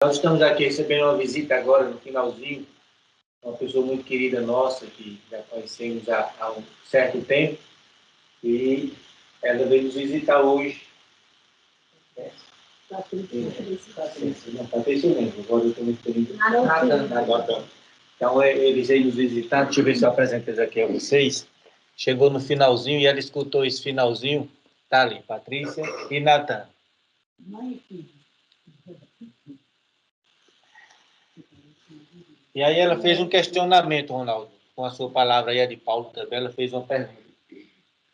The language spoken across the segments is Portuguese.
Nós estamos aqui recebendo uma visita agora, no finalzinho, uma pessoa muito querida nossa, que já conhecemos há um certo tempo, e ela veio nos visitar hoje. Patrícia mesmo, agora eu estou me referindo. Nada. Então, eles veio nos visitar, deixa eu ver se eu apresento eles aqui a vocês. Chegou no finalzinho e ela escutou esse finalzinho. Tá ali, Patrícia e Natan. E aí ela fez um questionamento, Ronaldo, com a sua palavra aí, a de Paulo também, ela fez uma pergunta.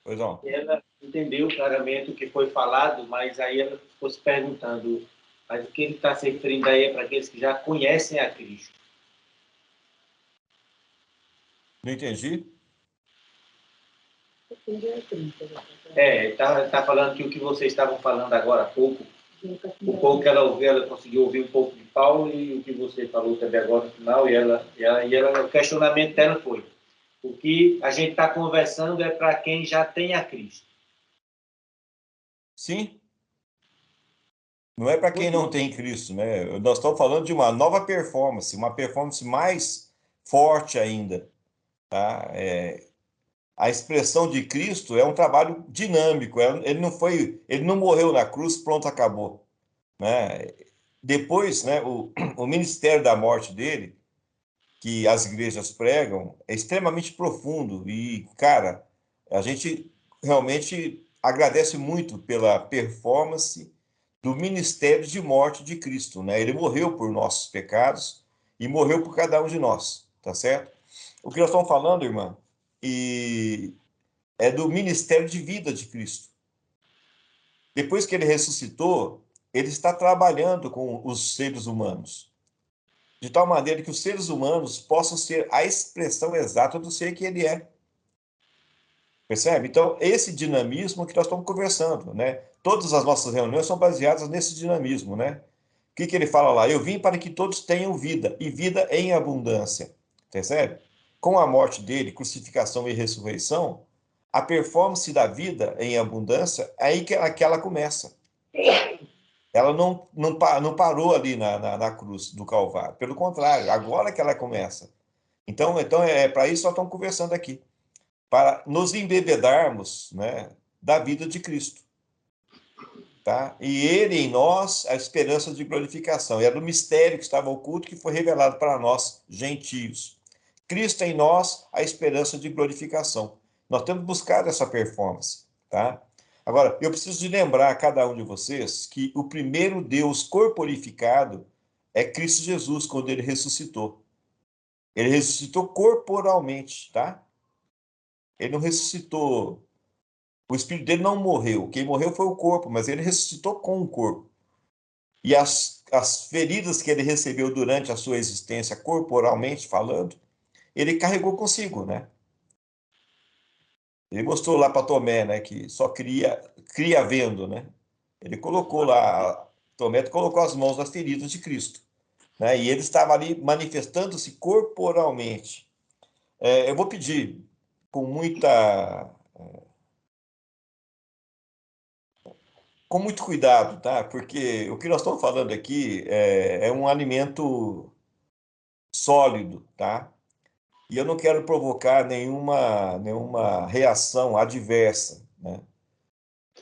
Pois não. E ela entendeu claramente o que foi falado, mas aí ela ficou se perguntando, mas o que ele está se referindo aí é para aqueles que já conhecem a Cristo. Não entendi? Está falando que o que vocês estavam falando agora há pouco, o pouco que ela ouviu, ela conseguiu ouvir um pouco de Paulo e o que você falou também agora no final, e o questionamento dela foi: o que a gente está conversando é para quem já tem a Cristo. Sim. Não é para quem não tem Cristo, né? Nós estamos falando de uma nova performance, uma performance mais forte ainda, tá? A expressão de Cristo é um trabalho dinâmico. Ele não morreu na cruz, pronto, acabou, né? Depois, né, o ministério da morte dele, que as igrejas pregam, é extremamente profundo e, cara, a gente realmente agradece muito pela performance do ministério de morte de Cristo, né? Ele morreu por nossos pecados e morreu por cada um de nós, tá certo? O que nós estamos falando, irmã, e é do ministério de vida de Cristo. Depois que ele ressuscitou, ele está trabalhando com os seres humanos, de tal maneira que os seres humanos possam ser a expressão exata do ser que ele é. Percebe? Então, esse dinamismo que nós estamos conversando, né? Todas as nossas reuniões são baseadas nesse dinamismo, né? O que ele fala lá? Eu vim para que todos tenham vida, e vida em abundância. Percebe? Com a morte dele, crucificação e ressurreição, a performance da vida em abundância é aí que ela começa. Ela não parou ali na cruz do Calvário. Pelo contrário, agora que ela começa. Então para isso nós estamos conversando aqui. Para nos embebedarmos, né, da vida de Cristo. Tá? E ele em nós, a esperança de glorificação. Era o mistério que estava oculto que foi revelado para nós, gentios. Cristo em nós, a esperança de glorificação. Nós temos buscado essa performance. Tá? Agora, eu preciso de lembrar a cada um de vocês que o primeiro Deus corporificado é Cristo Jesus, quando ele ressuscitou. Ele ressuscitou corporalmente, tá? Ele não ressuscitou. O espírito dele não morreu. Quem morreu foi o corpo, mas ele ressuscitou com o corpo. E as feridas que ele recebeu durante a sua existência, corporalmente falando, ele carregou consigo, né? Ele mostrou lá para Tomé, né, que só cria vendo, né? Ele colocou lá, Tomé colocou as mãos nas feridas de Cristo, né? E ele estava ali manifestando-se corporalmente. Eu vou pedir com muito cuidado, tá? Porque o que nós estamos falando aqui é um alimento sólido, tá? E eu não quero provocar nenhuma reação adversa, né?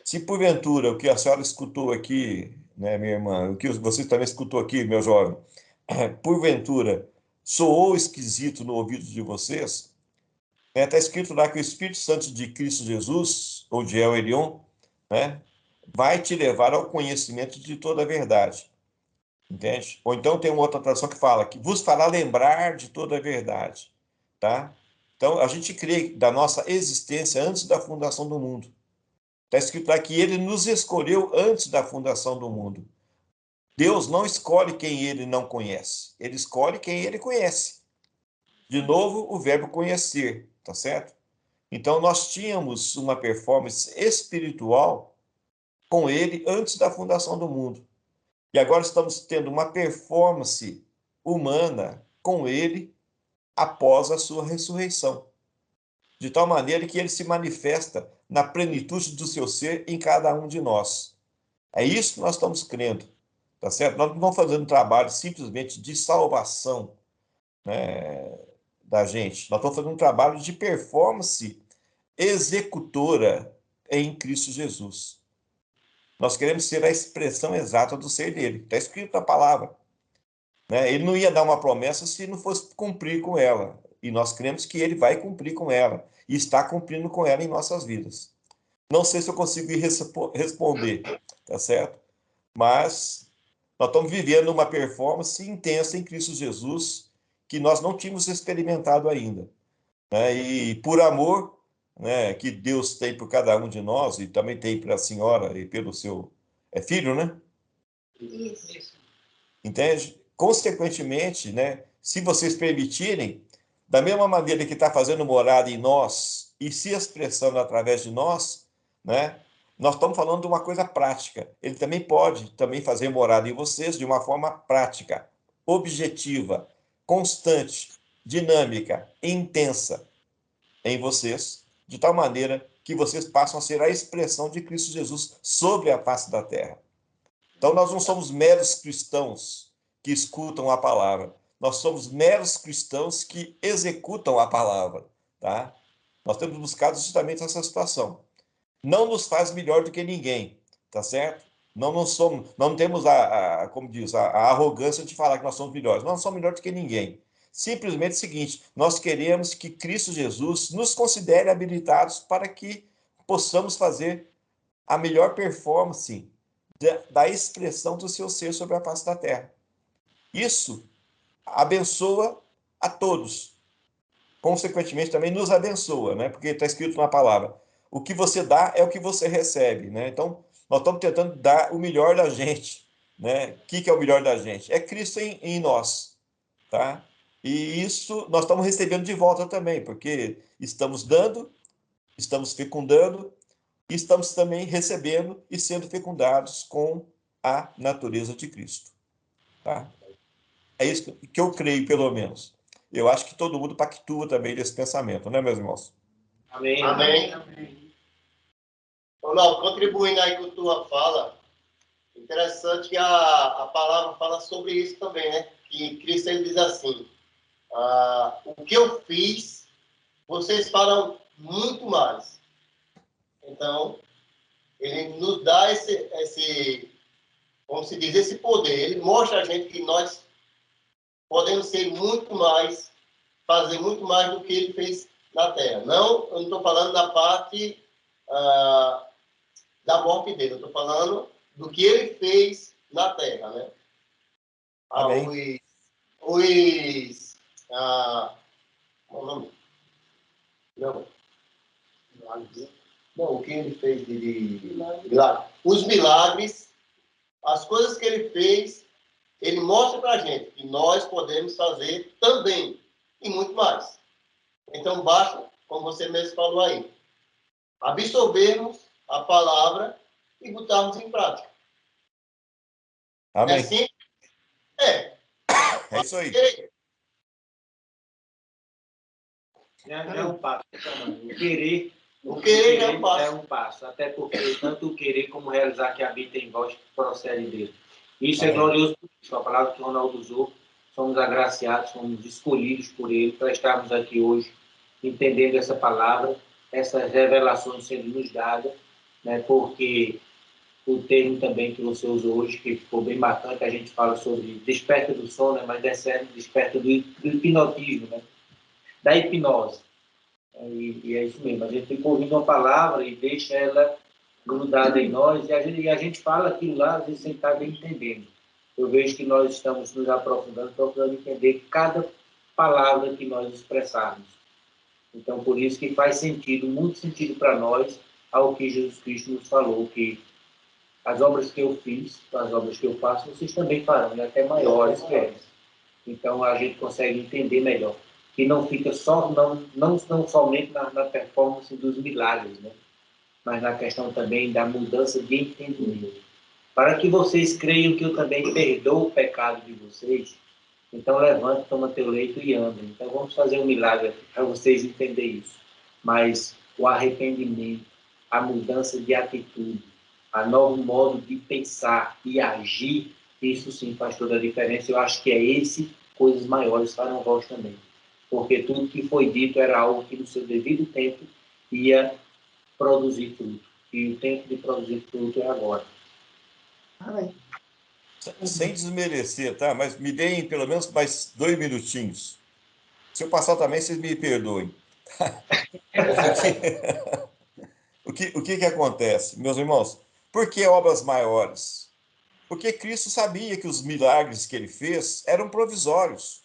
Se porventura o que a senhora escutou aqui, né, minha irmã, o que você também escutou aqui, meu jovem, porventura soou esquisito no ouvido de vocês, né? Está escrito lá que o Espírito Santo de Cristo Jesus, ou de El Elyon, né, vai te levar ao conhecimento de toda a verdade. Entende? Ou então tem uma outra tradução que fala que vos fará lembrar de toda a verdade, tá? Então, a gente crê da nossa existência antes da fundação do mundo. Está escrito lá que ele nos escolheu antes da fundação do mundo. Deus não escolhe quem ele não conhece, ele escolhe quem ele conhece. De novo, o verbo conhecer, tá certo? Então, nós tínhamos uma performance espiritual com ele antes da fundação do mundo. E agora estamos tendo uma performance humana com ele após a sua ressurreição. De tal maneira que ele se manifesta na plenitude do seu ser em cada um de nós. É isso que nós estamos crendo. tá certo? Nós não estamos fazendo um trabalho simplesmente de salvação, né, da gente. Nós estamos fazendo um trabalho de performance executora em Cristo Jesus. Nós queremos ser a expressão exata do ser dele. Está escrito na palavra, né? Ele não ia dar uma promessa se não fosse cumprir com ela. E nós cremos que ele vai cumprir com ela. E está cumprindo com ela em nossas vidas. Não sei se eu consigo responder, tá certo? Mas nós estamos vivendo uma performance intensa em Cristo Jesus que nós não tínhamos experimentado ainda, né? E por amor, né, que Deus tem por cada um de nós e também tem pela senhora e pelo seu filho, né? Isso. Entende? Consequentemente, né, se vocês permitirem, da mesma maneira que está fazendo morada em nós e se expressando através de nós, né, nós estamos falando de uma coisa prática. Ele também pode também fazer morada em vocês de uma forma prática, objetiva, constante, dinâmica, intensa em vocês, de tal maneira que vocês passam a ser a expressão de Cristo Jesus sobre a face da terra. Então, nós não somos meros cristãos que escutam a palavra. Nós somos meros cristãos que executam a palavra, tá? Nós temos buscado justamente essa situação. Não nos faz melhor do que ninguém, tá certo? Não somos, não temos como diz, a arrogância de falar que nós somos melhores. Nós não somos melhores do que ninguém. Simplesmente o seguinte, nós queremos que Cristo Jesus nos considere habilitados para que possamos fazer a melhor performance da expressão do seu ser sobre a face da terra. Isso abençoa a todos. Consequentemente, também nos abençoa, né? Porque está escrito na palavra: o que você dá é o que você recebe, né? Então, nós estamos tentando dar o melhor da gente, né? O que é o melhor da gente? É Cristo em nós, tá? E isso nós estamos recebendo de volta também, porque estamos dando, estamos fecundando, e estamos também recebendo e sendo fecundados com a natureza de Cristo. Tá? É isso que eu creio, pelo menos. Eu acho que todo mundo pactua também desse pensamento, né, meus irmãos? Amém. Amém. Ronaldo, contribuindo aí com a tua fala, interessante que a palavra fala sobre isso também, né? Que Cristo ele diz assim, o que eu fiz, vocês farão muito mais. Então, ele nos dá como se diz, esse poder. Ele mostra a gente que nós podemos ser muito mais, fazer muito mais do que ele fez na Terra. Não, eu não estou falando da parte da morte dele, eu estou falando do que ele fez na Terra, né? Amém. Qual o nome? Não, o que ele fez de milagre. Os milagres, as coisas que ele fez, ele mostra para a gente que nós podemos fazer também, e muito mais. Então, basta, como você mesmo falou aí, absorvermos a palavra e botarmos em prática. Amém. É simples? É. É isso aí. Já é um passo. O querer é um passo. Até porque tanto o querer como realizar que habita em vós procede dele. Isso Amém. É glorioso por isso. A palavra que o Ronaldo usou, somos agraciados, somos escolhidos por ele para estarmos aqui hoje, entendendo essa palavra, essas revelações sendo nos dadas, né? Porque o termo também que você usou hoje, que ficou bem bacana, que a gente fala sobre desperta do sono, né? Mas desperta do hipnotismo, né? Da hipnose. E é isso mesmo, a gente fica ouvindo uma palavra e deixa ela grudada em nós, e a gente fala aquilo lá, às vezes sem estar bem entendendo. Eu vejo que nós estamos nos aprofundando, procurando entender cada palavra que nós expressarmos. Então, por isso que faz sentido, muito sentido para nós, ao que Jesus Cristo nos falou, que as obras que eu fiz, as obras que eu faço, vocês também farão, e até maiores que elas. Então, a gente consegue entender melhor. Que não fica só, não somente na performance dos milagres, né? Mas na questão também da mudança de entendimento. Para que vocês creiam que eu também perdoo o pecado de vocês, então levante, toma teu leito e anda. Então vamos fazer um milagre para vocês entenderem isso. Mas o arrependimento, a mudança de atitude, a novo modo de pensar e agir Isso sim faz toda a diferença. Eu acho que é esse, coisas maiores farão voz também. Porque tudo que foi dito era algo que, no seu devido tempo, ia produzir fruto. E o tempo de produzir fruto é agora. Amém. Sem desmerecer, tá? Mas me deem pelo menos mais 2 minutinhos. Se eu passar também, vocês me perdoem. O que acontece, meus irmãos? Por que obras maiores? Porque Cristo sabia que os milagres que ele fez eram provisórios,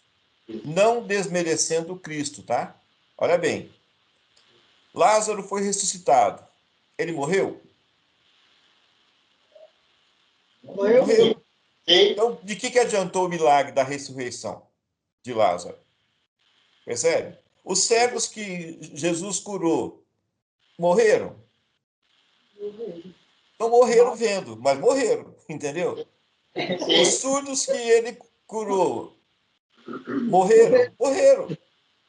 não desmerecendo Cristo, tá? Olha bem, Lázaro foi ressuscitado. Ele morreu? Morreu. Morreu. Sim. Então, de que adiantou o milagre da ressurreição de Lázaro? Percebe? Os cegos que Jesus curou morreram? Não morreram vendo, mas morreram, entendeu? Os surdos que ele curou morreram? Morreram.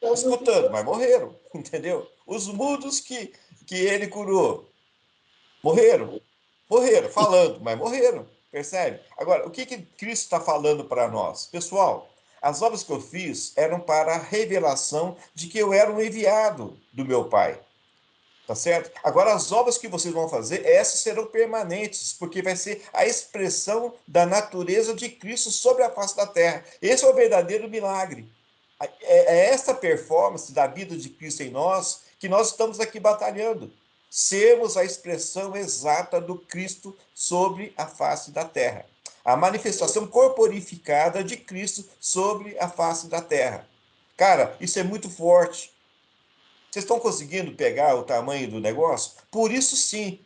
Escutando, mas morreram, entendeu? Os mudos que ele curou morreram? Morreram. Falando, mas morreram, percebe? Agora, o que Cristo está falando para nós? Pessoal, as obras que eu fiz eram para a revelação de que eu era um enviado do meu Pai. Tá certo? Agora, as obras que vocês vão fazer, essas serão permanentes, porque vai ser a expressão da natureza de Cristo sobre a face da terra. Esse é o verdadeiro milagre. É esta performance da vida de Cristo em nós que nós estamos aqui batalhando. Sermos a expressão exata do Cristo sobre a face da terra. A manifestação corporificada de Cristo sobre a face da terra. Cara, isso é muito forte. Vocês estão conseguindo pegar o tamanho do negócio? Por isso sim,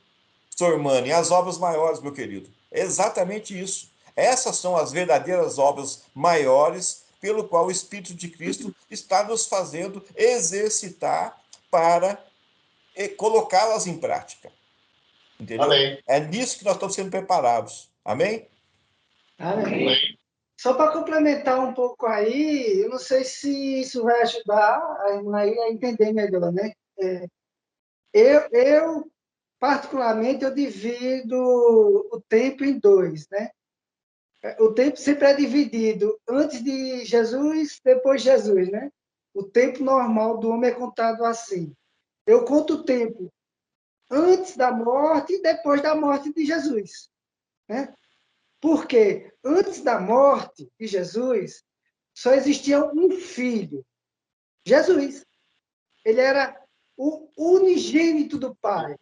Sormani, as obras maiores, meu querido. É exatamente isso. Essas são as verdadeiras obras maiores pelo qual o Espírito de Cristo está nos fazendo exercitar para colocá-las em prática. Entendeu? Amém. É nisso que nós estamos sendo preparados. Amém? Amém. Só para complementar um pouco aí, eu não sei se isso vai ajudar a irmã aí a entender melhor, né? Eu, particularmente, eu divido o tempo em dois, né? O tempo sempre é dividido antes de Jesus, depois de Jesus, né? O tempo normal do homem é contado assim. Eu conto o tempo antes da morte e depois da morte de Jesus, né? Porque antes da morte de Jesus, só existia um filho, Jesus. Ele era o unigênito do Pai.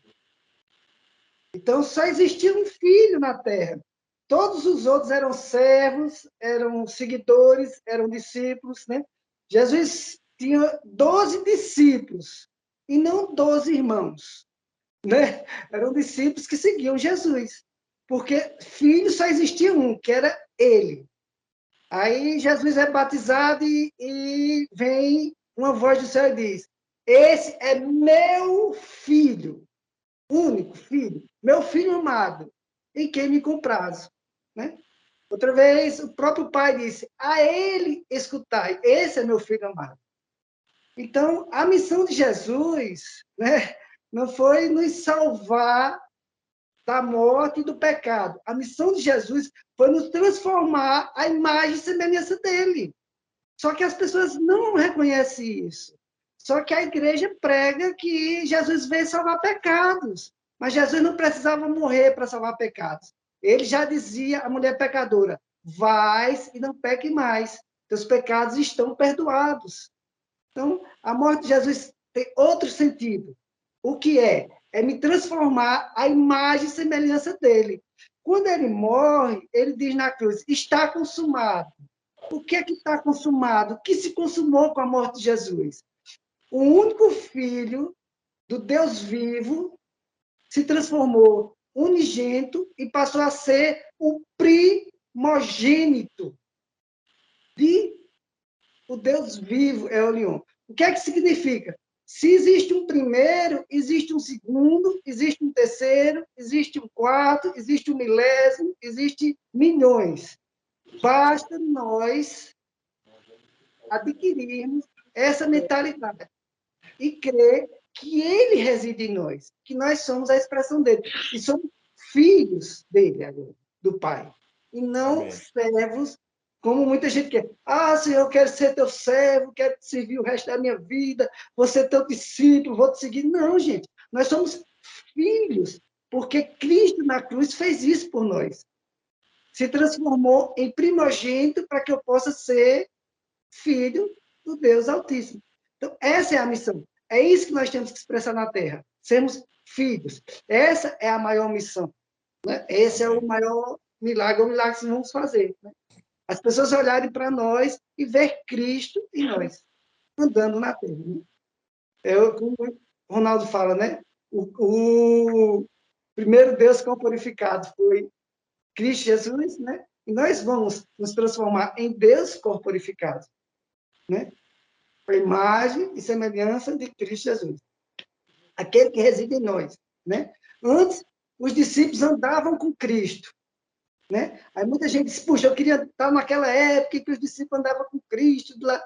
Então, só existia um filho na terra. Todos os outros eram servos, eram seguidores, eram discípulos, né? Jesus tinha 12 discípulos e não 12 irmãos, né? Eram discípulos que seguiam Jesus, porque filho só existia um, que era ele. Aí Jesus é batizado e vem uma voz do céu e diz: esse é meu filho, único filho, meu filho amado, em quem me comprazo, né? Outra vez, o próprio pai disse: a ele escutai, esse é meu filho amado. Então, a missão de Jesus, né, não foi nos salvar da morte e do pecado. A missão de Jesus foi nos transformar à imagem e semelhança dele. Só que as pessoas não reconhecem isso. Só que a igreja prega que Jesus veio salvar pecados. Mas Jesus não precisava morrer para salvar pecados. Ele já dizia à mulher pecadora: vais e não peque mais. Teus pecados estão perdoados. Então, a morte de Jesus tem outro sentido. O que é? É me transformar à imagem e semelhança dele. Quando ele morre, ele diz na cruz: está consumado. O que é que está consumado? O que se consumou com a morte de Jesus? O único filho do Deus vivo se transformou unigênito e passou a ser o primogênito de o Deus vivo, Elion. O que é que significa? Se existe um primeiro, existe um segundo, existe um terceiro, existe um quarto, existe um milésimo, existe milhões. Basta nós adquirirmos essa mentalidade e crer que ele reside em nós, que nós somos a expressão dele, e somos filhos dele agora, do Pai. e não Amém. servos, como muita gente quer. Ah, Senhor, eu quero ser teu servo, quero te servir o resto da minha vida, vou ser teu discípulo, vou te seguir. Não, gente, nós somos filhos, porque Cristo na cruz fez isso por nós. Se transformou em primogênito para que eu possa ser filho do Deus Altíssimo. Então, essa é a missão. É isso que nós temos que expressar na Terra. Sermos filhos. Essa é a maior missão. Né? Esse é o maior milagre, o milagre que vamos fazer. Né? As pessoas olharem para nós e ver Cristo em nós, andando na Terra. Né? Como o Ronaldo fala, né? O primeiro Deus corporificado foi Cristo Jesus, né? E nós vamos nos transformar em Deus corporificado, né? A imagem e semelhança de Cristo Jesus, aquele que reside em nós, né? Antes, os discípulos andavam com Cristo, né? Aí muita gente diz, puxa, eu queria estar naquela época que os discípulos andavam com Cristo. Lá.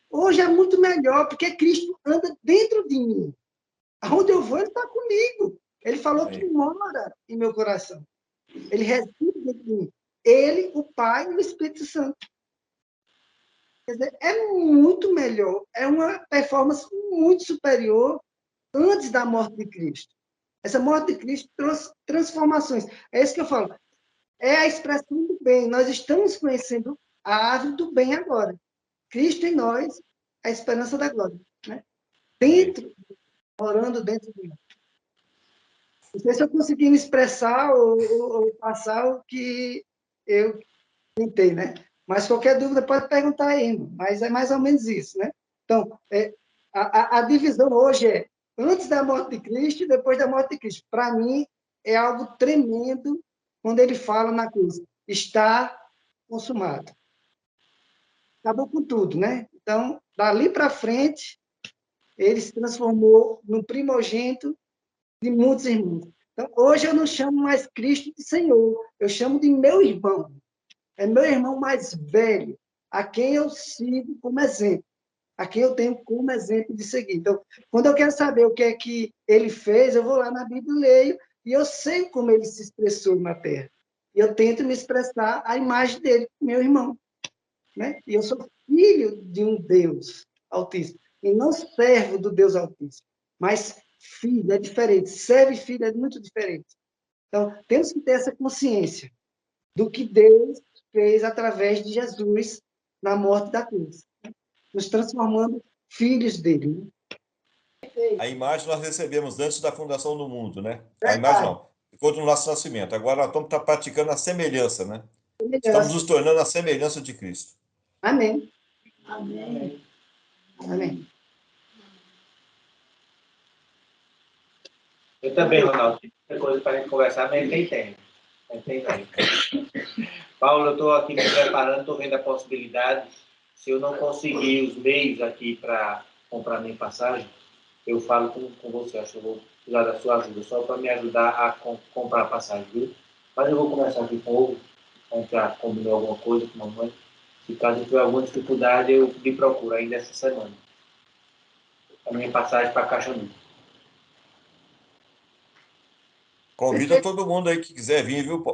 Hoje é muito melhor, porque Cristo anda dentro de mim. Aonde eu vou, ele está comigo. Ele falou que mora em meu coração. Ele reside dentro de mim. Ele, o Pai e o Espírito Santo. Quer dizer, é muito melhor, é uma performance muito superior antes da morte de Cristo. Essa morte de Cristo trouxe transformações. É isso que eu falo. É a expressão do bem. Nós estamos conhecendo a árvore do bem agora. Cristo em nós, a esperança da glória. Né? Dentro, orando dentro de nós. Não sei se eu consegui me expressar ou passar o que eu tentei, né? Mas qualquer dúvida pode perguntar aí, mas é mais ou menos isso, né? Então, a divisão hoje é antes da morte de Cristo e depois da morte de Cristo. Para mim, é algo tremendo quando ele fala na cruz, está consumado. Acabou com tudo, né? Então, dali para frente, ele se transformou no primogênito de muitos irmãos. Então, hoje eu não chamo mais Cristo de Senhor, eu chamo de meu irmão. É meu irmão mais velho, a quem eu sigo como exemplo, a quem eu tenho como exemplo de seguir. Então, quando eu quero saber o que é que ele fez, eu vou lá na Bíblia e leio, e eu sei como ele se expressou na Terra. E eu tento me expressar a imagem dele, meu irmão. Né? E eu sou filho de um Deus Altíssimo, e não servo do Deus Altíssimo, mas filho, é diferente. Servo e filho é muito diferente. Então, temos que ter essa consciência do que Deus fez através de Jesus na morte da cruz, nos transformando filhos dele. A imagem nós recebemos antes da fundação do mundo, né? A imagem Verdade. não, ficou do nosso nascimento. Agora nós estamos praticando a semelhança, né? Estamos Semelhança. nos tornando a semelhança de Cristo. Amém. Amém. Amém. Eu também, Ronaldo. Tem muita coisa para a gente conversar, mas tem tempo. Tem tempo. Paulo, eu estou aqui me preparando, estou vendo a possibilidade. Se eu não conseguir os meios aqui para comprar minha passagem, eu falo com você. Acho que eu vou precisar da sua ajuda, só para me ajudar a comprar a passagem, viu? Mas eu vou começar aqui com o Hugo, a gente já combinou alguma coisa com a mamãe. Se caso tiver alguma dificuldade, eu me procuro ainda essa semana. A minha passagem para Caxambu. Convido todo mundo aí que quiser vir, viu?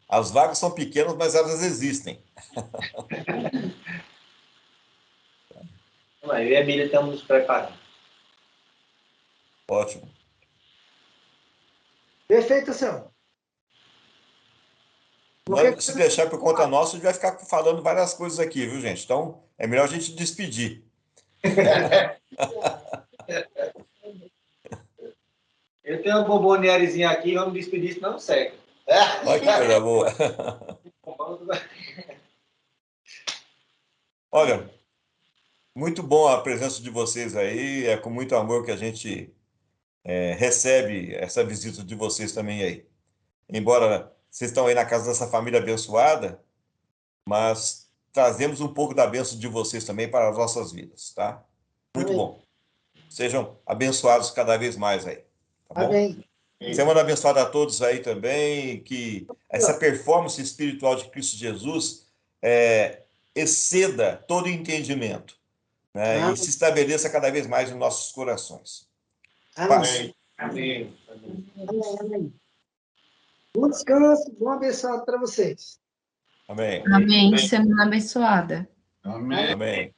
As vagas são pequenas, mas elas existem. Eu e a Emília estamos nos preparando. Ótimo. Perfeito, senhor. Mas, se deixar por conta nossa, a gente vai ficar falando várias coisas aqui, viu, gente? Então, é melhor a gente despedir. Eu tenho uma bombonierizinha aqui, vamos despedir, senão seca. Olha que coisa boa. Olha, muito bom a presença de vocês aí. É com muito amor que a gente recebe essa visita de vocês também aí. Embora vocês estão aí na casa dessa família abençoada, mas trazemos um pouco da bênção de vocês também para as nossas vidas, tá? Muito Amém. bom. Sejam abençoados cada vez mais aí, tá bom? Amém. Semana abençoada a todos aí também, que essa performance espiritual de Cristo Jesus exceda todo entendimento, né? E se estabeleça cada vez mais em nossos corações. Paz. Amém. Amém. Amém. Bom descanso, bom abençoado para vocês. Amém. Amém. Semana abençoada. Amém. Amém.